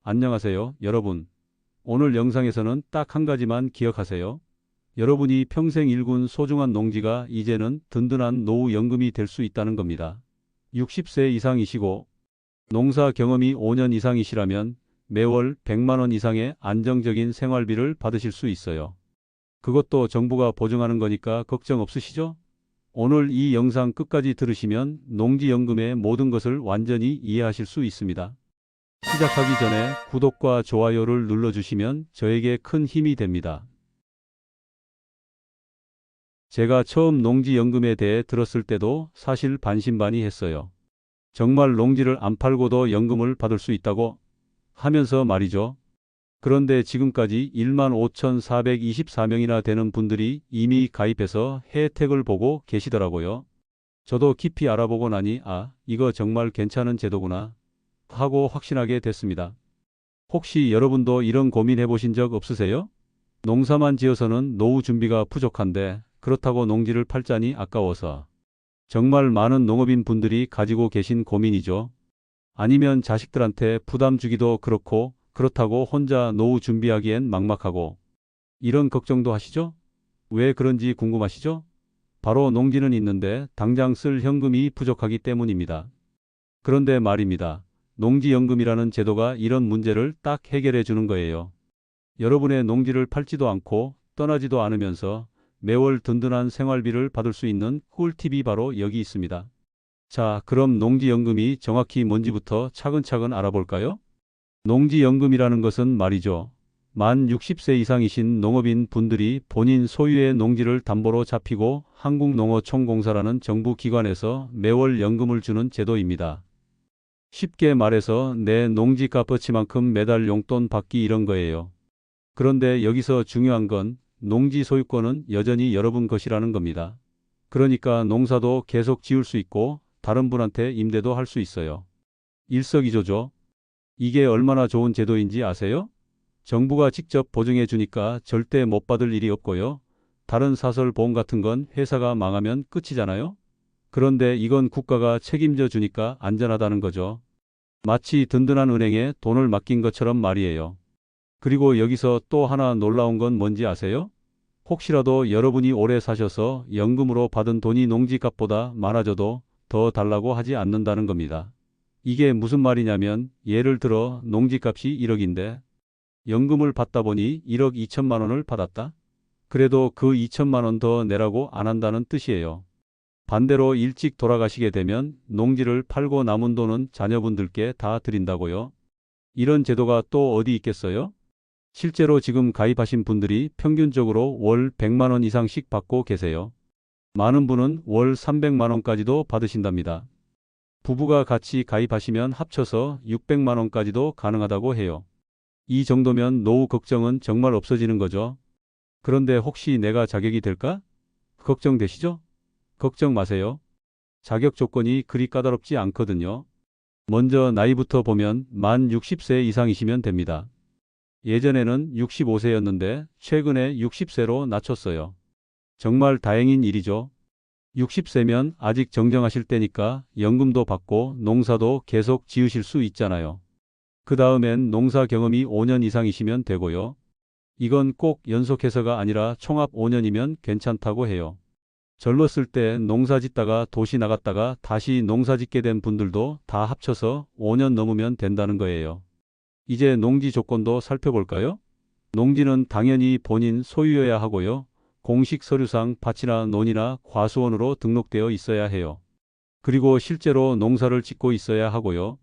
안녕하세요, 여러분. 오늘 영상에서는 딱 한 가지만 기억하세요. 여러분이 평생 일군 소중한 농지가 이제는 든든한 노후연금이 될 수 있다는 겁니다. 60세 이상이시고 농사 경험이 5년 이상이시라면 매월 100만 원 이상의 안정적인 생활비를 받으실 수 있어요. 그것도 정부가 보증하는 거니까 걱정 없으시죠? 오늘 이 영상 끝까지 들으시면 농지연금의 모든 것을 완전히 이해하실 수 있습니다. 시작하기 전에 구독과 좋아요를 눌러주시면 저에게 큰 힘이 됩니다. 제가 처음 농지연금에 대해 들었을 때도 사실 반신반의했어요. 정말 농지를 안 팔고도 연금을 받을 수 있다고 하면서 말이죠. 그런데 지금까지 15,424명이나 되는 분들이 이미 가입해서 혜택을 보고 계시더라고요. 저도 깊이 알아보고 나니 이거 정말 괜찮은 제도구나 하고 확신하게 됐습니다. 혹시 여러분도 이런 고민 해보신 적 없으세요? 농사만 지어서는 노후 준비가 부족한데 그렇다고 농지를 팔자니 아까워서. 정말 많은 농업인 분들이 가지고 계신 고민이죠. 아니면 자식들한테 부담 주기도 그렇다고 혼자 노후 준비하기엔 막막하고 이런 걱정도 하시죠? 왜 그런지 궁금하시죠? 바로 농지는 있는데 당장 쓸 현금이 부족하기 때문입니다. 그런데 말입니다. 농지연금이라는 제도가 이런 문제를 딱 해결해 주는 거예요. 여러분의 농지를 팔지도 않고 떠나지도 않으면서 매월 든든한 생활비를 받을 수 있는 꿀팁이 바로 여기 있습니다. 자, 그럼 농지연금이 정확히 뭔지부터 차근차근 알아볼까요? 농지연금이라는 것은 말이죠. 만 60세 이상이신 농업인 분들이 본인 소유의 농지를 담보로 잡히고 한국농어촌공사라는 정부 기관에서 매월 연금을 주는 제도입니다. 쉽게 말해서 내 농지 값어치만큼 매달 용돈 받기 이런 거예요. 그런데 여기서 중요한 건 농지 소유권은 여전히 여러분 것이라는 겁니다. 그러니까 농사도 계속 지을 수 있고 다른 분한테 임대도 할 수 있어요. 일석이조죠. 이게 얼마나 좋은 제도인지 아세요? 정부가 직접 보증해 주니까 절대 못 받을 일이 없고요. 다른 사설 보험 같은 건 회사가 망하면 끝이잖아요. 그런데 이건 국가가 책임져 주니까 안전하다는 거죠. 마치 든든한 은행에 돈을 맡긴 것처럼 말이에요. 그리고 여기서 또 하나 놀라운 건 뭔지 아세요? 혹시라도 여러분이 오래 사셔서 연금으로 받은 돈이 농지값보다 많아져도 더 달라고 하지 않는다는 겁니다. 이게 무슨 말이냐면 예를 들어 농지값이 1억인데 연금을 받다 보니 1억 2천만 원을 받았다. 그래도 그 2천만 원 더 내라고 안 한다는 뜻이에요. 반대로 일찍 돌아가시게 되면 농지를 팔고 남은 돈은 자녀분들께 다 드린다고요. 이런 제도가 또 어디 있겠어요? 실제로 지금 가입하신 분들이 평균적으로 월 100만 원 이상씩 받고 계세요. 많은 분은 월 300만 원까지도 받으신답니다. 부부가 같이 가입하시면 합쳐서 600만 원까지도 가능하다고 해요. 이 정도면 노후 걱정은 정말 없어지는 거죠. 그런데 혹시 내가 자격이 될까? 걱정되시죠? 걱정 마세요. 자격 조건이 그리 까다롭지 않거든요. 먼저 나이부터 보면 만 60세 이상이시면 됩니다. 예전에는 65세였는데 최근에 60세로 낮췄어요. 정말 다행인 일이죠. 60세면 아직 정정하실 때니까 연금도 받고 농사도 계속 지으실 수 있잖아요. 그 다음엔 농사 경험이 5년 이상이시면 되고요. 이건 꼭 연속해서가 아니라 총합 5년이면 괜찮다고 해요. 젊었을 때 농사 짓다가 도시 나갔다가 다시 농사 짓게 된 분들도 다 합쳐서 5년 넘으면 된다는 거예요. 이제 농지 조건도 살펴볼까요? 농지는 당연히 본인 소유여야 하고요. 공식 서류상 밭이나 논이나 과수원으로 등록되어 있어야 해요. 그리고 실제로 농사를 짓고 있어야 하고요.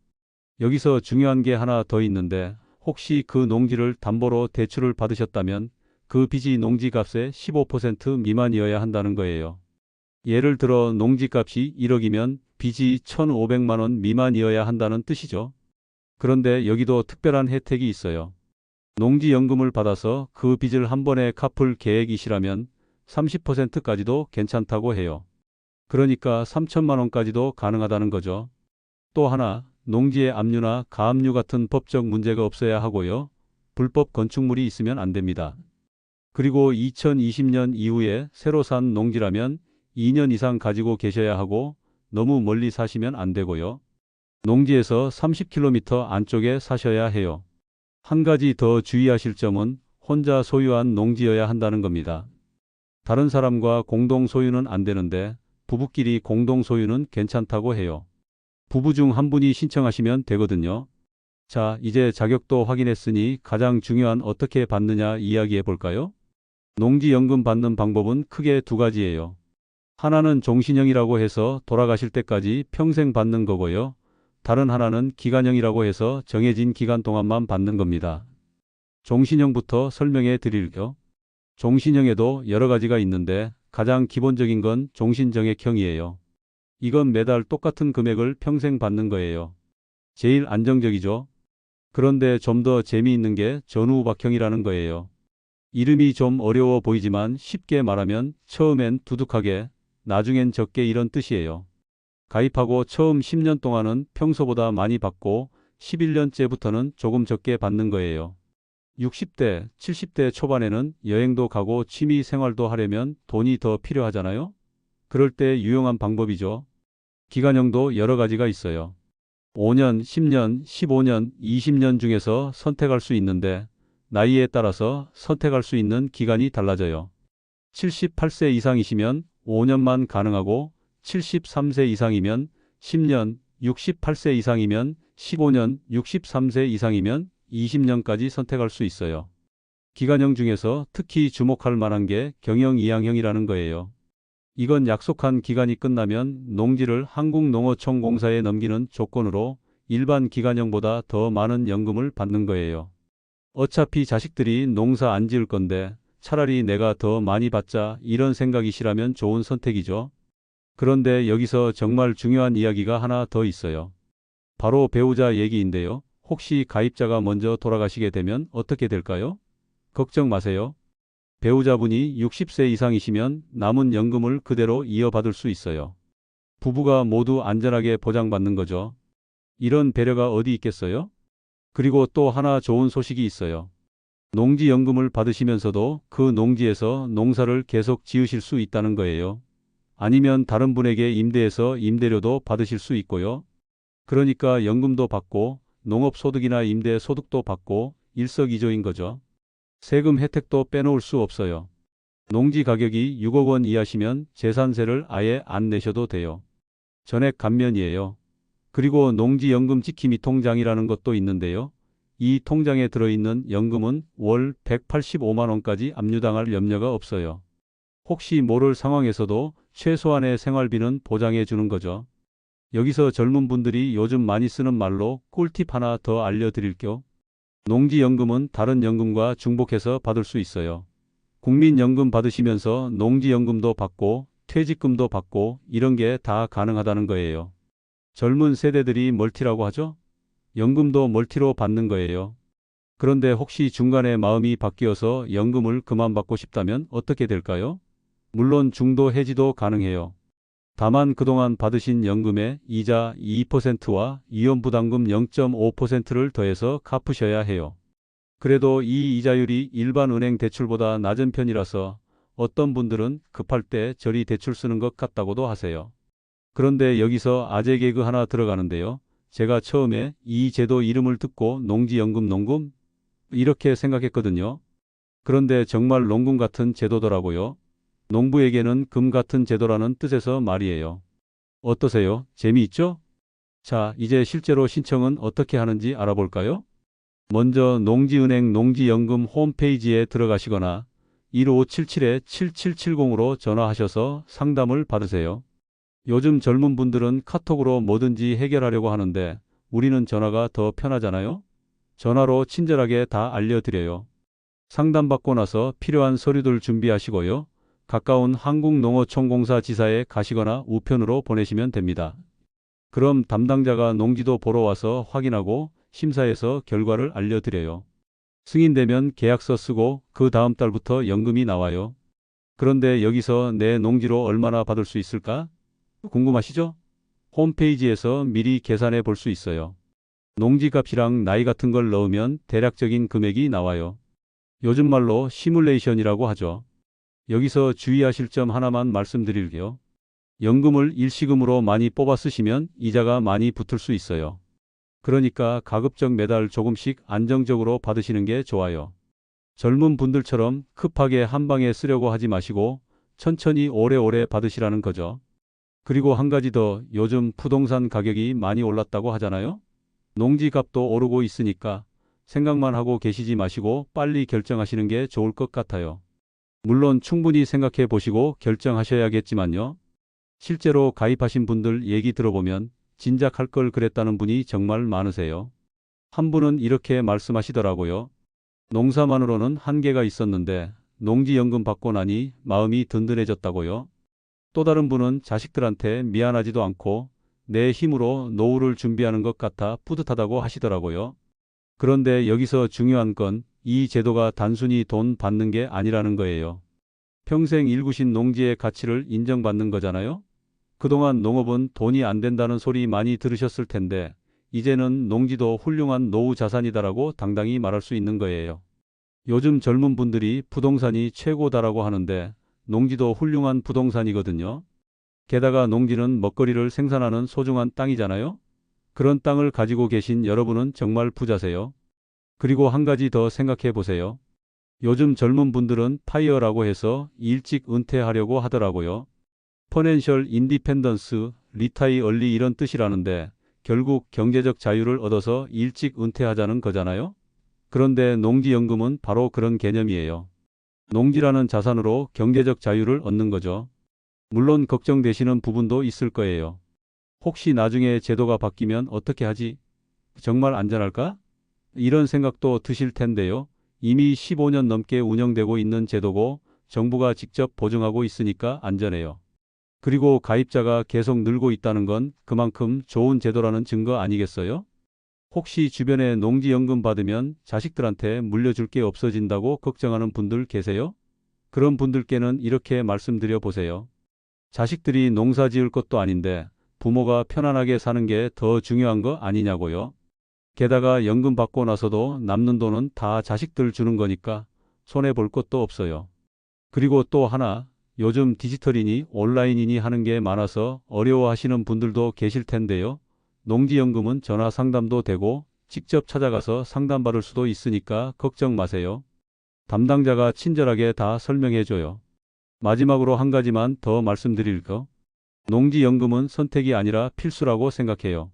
여기서 중요한 게 하나 더 있는데 혹시 그 농지를 담보로 대출을 받으셨다면 그 빚이 농지값의 15% 미만이어야 한다는 거예요. 예를 들어 농지값이 1억이면 빚이 1,500만 원 미만이어야 한다는 뜻이죠. 그런데 여기도 특별한 혜택이 있어요. 농지연금을 받아서 그 빚을 한 번에 갚을 계획이시라면 30%까지도 괜찮다고 해요. 그러니까 3천만 원까지도 가능하다는 거죠. 또 하나, 농지에 압류나 가압류 같은 법적 문제가 없어야 하고요. 불법 건축물이 있으면 안 됩니다. 그리고 2020년 이후에 새로 산 농지라면 2년 이상 가지고 계셔야 하고 너무 멀리 사시면 안 되고요. 농지에서 30km 안쪽에 사셔야 해요. 한 가지 더 주의하실 점은 혼자 소유한 농지여야 한다는 겁니다. 다른 사람과 공동 소유는 안 되는데 부부끼리 공동 소유는 괜찮다고 해요. 부부 중 한 분이 신청하시면 되거든요. 자, 이제 자격도 확인했으니 가장 중요한 어떻게 받느냐 이야기해 볼까요? 농지연금 받는 방법은 크게 두 가지예요. 하나는 종신형이라고 해서 돌아가실 때까지 평생 받는 거고요. 다른 하나는 기간형이라고 해서 정해진 기간 동안만 받는 겁니다. 종신형부터 설명해 드릴게요. 종신형에도 여러 가지가 있는데 가장 기본적인 건 종신정액형이에요. 이건 매달 똑같은 금액을 평생 받는 거예요. 제일 안정적이죠. 그런데 좀 더 재미있는 게 전후박형이라는 거예요. 이름이 좀 어려워 보이지만 쉽게 말하면 처음엔 두둑하게, 나중엔 적게 이런 뜻이에요. 가입하고 처음 10년 동안은 평소보다 많이 받고 11년째부터는 조금 적게 받는 거예요. 60대, 70대 초반에는 여행도 가고 취미 생활도 하려면 돈이 더 필요하잖아요? 그럴 때 유용한 방법이죠. 기간형도 여러 가지가 있어요. 5년, 10년, 15년, 20년 중에서 선택할 수 있는데 나이에 따라서 선택할 수 있는 기간이 달라져요. 78세 이상이시면 5년만 가능하고 73세 이상이면 10년, 68세 이상이면 15년, 63세 이상이면 20년까지 선택할 수 있어요. 기간형 중에서 특히 주목할 만한 게 경영 이양형이라는 거예요. 이건 약속한 기간이 끝나면 농지를 한국농어촌공사에 넘기는 조건으로 일반 기간형보다 더 많은 연금을 받는 거예요. 어차피 자식들이 농사 안 지을 건데 차라리 내가 더 많이 받자 이런 생각이시라면 좋은 선택이죠. 그런데 여기서 정말 중요한 이야기가 하나 더 있어요. 바로 배우자 얘기인데요. 혹시 가입자가 먼저 돌아가시게 되면 어떻게 될까요? 걱정 마세요. 배우자분이 60세 이상이시면 남은 연금을 그대로 이어받을 수 있어요. 부부가 모두 안전하게 보장받는 거죠. 이런 배려가 어디 있겠어요? 그리고 또 하나 좋은 소식이 있어요. 농지연금을 받으시면서도 그 농지에서 농사를 계속 지으실 수 있다는 거예요. 아니면 다른 분에게 임대해서 임대료도 받으실 수 있고요. 그러니까 연금도 받고 농업소득이나 임대소득도 받고 일석이조인 거죠. 세금 혜택도 빼놓을 수 없어요. 농지 가격이 6억 원 이하시면 재산세를 아예 안 내셔도 돼요. 전액 감면이에요. 그리고 농지연금 지킴이 통장이라는 것도 있는데요. 이 통장에 들어있는 연금은 월 185만 원까지 압류당할 염려가 없어요. 혹시 모를 상황에서도 최소한의 생활비는 보장해 주는 거죠. 여기서 젊은 분들이 요즘 많이 쓰는 말로 꿀팁 하나 더 알려드릴게요. 농지연금은 다른 연금과 중복해서 받을 수 있어요. 국민연금 받으시면서 농지연금도 받고 퇴직금도 받고 이런 게 다 가능하다는 거예요. 젊은 세대들이 멀티라고 하죠? 연금도 멀티로 받는 거예요. 그런데 혹시 중간에 마음이 바뀌어서 연금을 그만 받고 싶다면 어떻게 될까요? 물론 중도 해지도 가능해요. 다만 그동안 받으신 연금의 이자 2%와 이혼부담금 0.5%를 더해서 갚으셔야 해요. 그래도 이 이자율이 일반 은행 대출보다 낮은 편이라서 어떤 분들은 급할 때 저리 대출 쓰는 것 같다고도 하세요. 그런데 여기서 아재 개그 하나 들어가는데요. 제가 처음에 이 제도 이름을 듣고 농지연금 농금? 이렇게 생각했거든요. 그런데 정말 농금 같은 제도더라고요. 농부에게는 금 같은 제도라는 뜻에서 말이에요. 어떠세요? 재미있죠? 자, 이제 실제로 신청은 어떻게 하는지 알아볼까요? 먼저 농지은행 농지연금 홈페이지에 들어가시거나 1577-7770으로 전화하셔서 상담을 받으세요. 요즘 젊은 분들은 카톡으로 뭐든지 해결하려고 하는데 우리는 전화가 더 편하잖아요? 전화로 친절하게 다 알려드려요. 상담받고 나서 필요한 서류들 준비하시고요. 가까운 한국농어촌공사 지사에 가시거나 우편으로 보내시면 됩니다. 그럼 담당자가 농지도 보러 와서 확인하고 심사해서 결과를 알려드려요. 승인되면 계약서 쓰고 그 다음 달부터 연금이 나와요. 그런데 여기서 내 농지로 얼마나 받을 수 있을까? 궁금하시죠? 홈페이지에서 미리 계산해 볼 수 있어요. 농지값이랑 나이 같은 걸 넣으면 대략적인 금액이 나와요. 요즘 말로 시뮬레이션이라고 하죠. 여기서 주의하실 점 하나만 말씀드릴게요. 연금을 일시금으로 많이 뽑아 쓰시면 이자가 많이 붙을 수 있어요. 그러니까 가급적 매달 조금씩 안정적으로 받으시는 게 좋아요. 젊은 분들처럼 급하게 한 방에 쓰려고 하지 마시고 천천히 오래오래 받으시라는 거죠. 그리고 한 가지 더, 요즘 부동산 가격이 많이 올랐다고 하잖아요. 농지값도 오르고 있으니까 생각만 하고 계시지 마시고 빨리 결정하시는 게 좋을 것 같아요. 물론 충분히 생각해 보시고 결정하셔야겠지만요. 실제로 가입하신 분들 얘기 들어보면 진작 할 걸 그랬다는 분이 정말 많으세요. 한 분은 이렇게 말씀하시더라고요. 농사만으로는 한계가 있었는데 농지연금 받고 나니 마음이 든든해졌다고요. 또 다른 분은 자식들한테 미안하지도 않고 내 힘으로 노후를 준비하는 것 같아 뿌듯하다고 하시더라고요. 그런데 여기서 중요한 건 이 제도가 단순히 돈 받는 게 아니라는 거예요. 평생 일구신 농지의 가치를 인정받는 거잖아요. 그동안 농업은 돈이 안 된다는 소리 많이 들으셨을 텐데 이제는 농지도 훌륭한 노후 자산이다라고 당당히 말할 수 있는 거예요. 요즘 젊은 분들이 부동산이 최고다라고 하는데 농지도 훌륭한 부동산이거든요. 게다가 농지는 먹거리를 생산하는 소중한 땅이잖아요. 그런 땅을 가지고 계신 여러분은 정말 부자세요. 그리고 한 가지 더 생각해 보세요. 요즘 젊은 분들은 파이어라고 해서 일찍 은퇴하려고 하더라고요. 퍼넨셜 인디펜던스, 리타이 얼리 이런 뜻이라는데 결국 경제적 자유를 얻어서 일찍 은퇴하자는 거잖아요. 그런데 농지연금은 바로 그런 개념이에요. 농지라는 자산으로 경제적 자유를 얻는 거죠. 물론 걱정되시는 부분도 있을 거예요. 혹시 나중에 제도가 바뀌면 어떻게 하지? 정말 안전할까? 이런 생각도 드실 텐데요. 이미 15년 넘게 운영되고 있는 제도고 정부가 직접 보증하고 있으니까 안전해요. 그리고 가입자가 계속 늘고 있다는 건 그만큼 좋은 제도라는 증거 아니겠어요? 혹시 주변에 농지연금 받으면 자식들한테 물려줄 게 없어진다고 걱정하는 분들 계세요? 그런 분들께는 이렇게 말씀드려 보세요. 자식들이 농사 지을 것도 아닌데 부모가 편안하게 사는 게 더 중요한 거 아니냐고요. 게다가 연금 받고 나서도 남는 돈은 다 자식들 주는 거니까 손해 볼 것도 없어요. 그리고 또 하나, 요즘 디지털이니 온라인이니 하는 게 많아서 어려워하시는 분들도 계실 텐데요. 농지연금은 전화 상담도 되고 직접 찾아가서 상담받을 수도 있으니까 걱정 마세요. 담당자가 친절하게 다 설명해줘요. 마지막으로 한 가지만 더 말씀드릴 거. 농지연금은 선택이 아니라 필수라고 생각해요.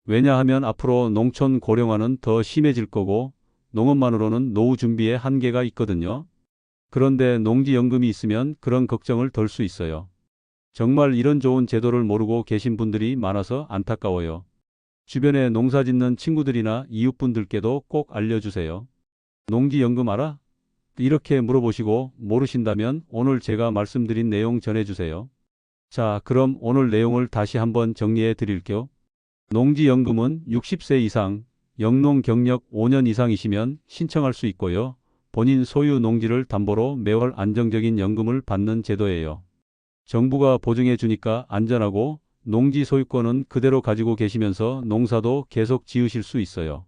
왜냐하면 앞으로 농촌 고령화는 더 심해질 거고 농업만으로는 노후 준비에 한계가 있거든요. 그런데 농지연금이 있으면 그런 걱정을 덜 수 있어요. 정말 이런 좋은 제도를 모르고 계신 분들이 많아서 안타까워요. 주변에 농사 짓는 친구들이나 이웃분들께도 꼭 알려주세요. 농지연금 알아? 이렇게 물어보시고 모르신다면 오늘 제가 말씀드린 내용 전해주세요. 자, 그럼 오늘 내용을 다시 한번 정리해 드릴게요. 농지연금은 60세 이상, 영농 경력 5년 이상이시면 신청할 수 있고요. 본인 소유 농지를 담보로 매월 안정적인 연금을 받는 제도예요. 정부가 보증해 주니까 안전하고 농지 소유권은 그대로 가지고 계시면서 농사도 계속 지으실 수 있어요.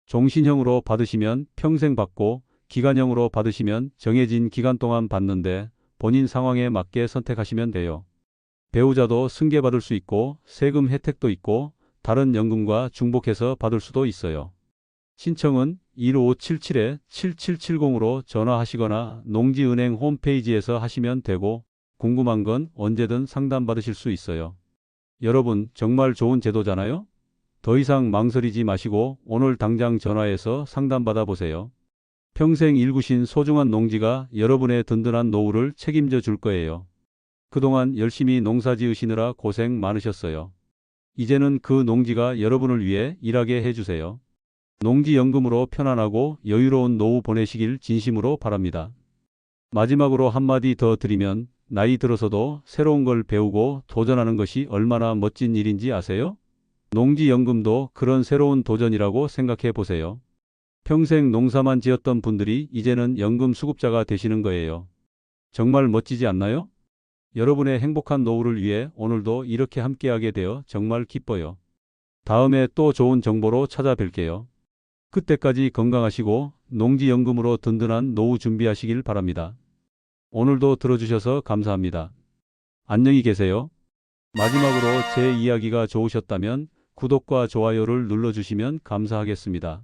종신형으로 받으시면 평생 받고 기간형으로 받으시면 정해진 기간 동안 받는데 본인 상황에 맞게 선택하시면 돼요. 배우자도 승계받을 수 있고 세금 혜택도 있고 다른 연금과 중복해서 받을 수도 있어요. 신청은 1577-7770으로 전화하시거나 농지은행 홈페이지에서 하시면 되고 궁금한 건 언제든 상담받으실 수 있어요. 여러분, 정말 좋은 제도잖아요? 더 이상 망설이지 마시고 오늘 당장 전화해서 상담받아 보세요. 평생 일구신 소중한 농지가 여러분의 든든한 노후를 책임져 줄 거예요. 그동안 열심히 농사 지으시느라 고생 많으셨어요. 이제는 그 농지가 여러분을 위해 일하게 해주세요. 농지연금으로 편안하고 여유로운 노후 보내시길 진심으로 바랍니다. 마지막으로 한마디 더 드리면 나이 들어서도 새로운 걸 배우고 도전하는 것이 얼마나 멋진 일인지 아세요? 농지연금도 그런 새로운 도전이라고 생각해 보세요. 평생 농사만 지었던 분들이 이제는 연금 수급자가 되시는 거예요. 정말 멋지지 않나요? 여러분의 행복한 노후를 위해 오늘도 이렇게 함께하게 되어 정말 기뻐요. 다음에 또 좋은 정보로 찾아뵐게요. 그때까지 건강하시고 농지연금으로 든든한 노후 준비하시길 바랍니다. 오늘도 들어주셔서 감사합니다. 안녕히 계세요. 마지막으로 제 이야기가 좋으셨다면 구독과 좋아요를 눌러주시면 감사하겠습니다.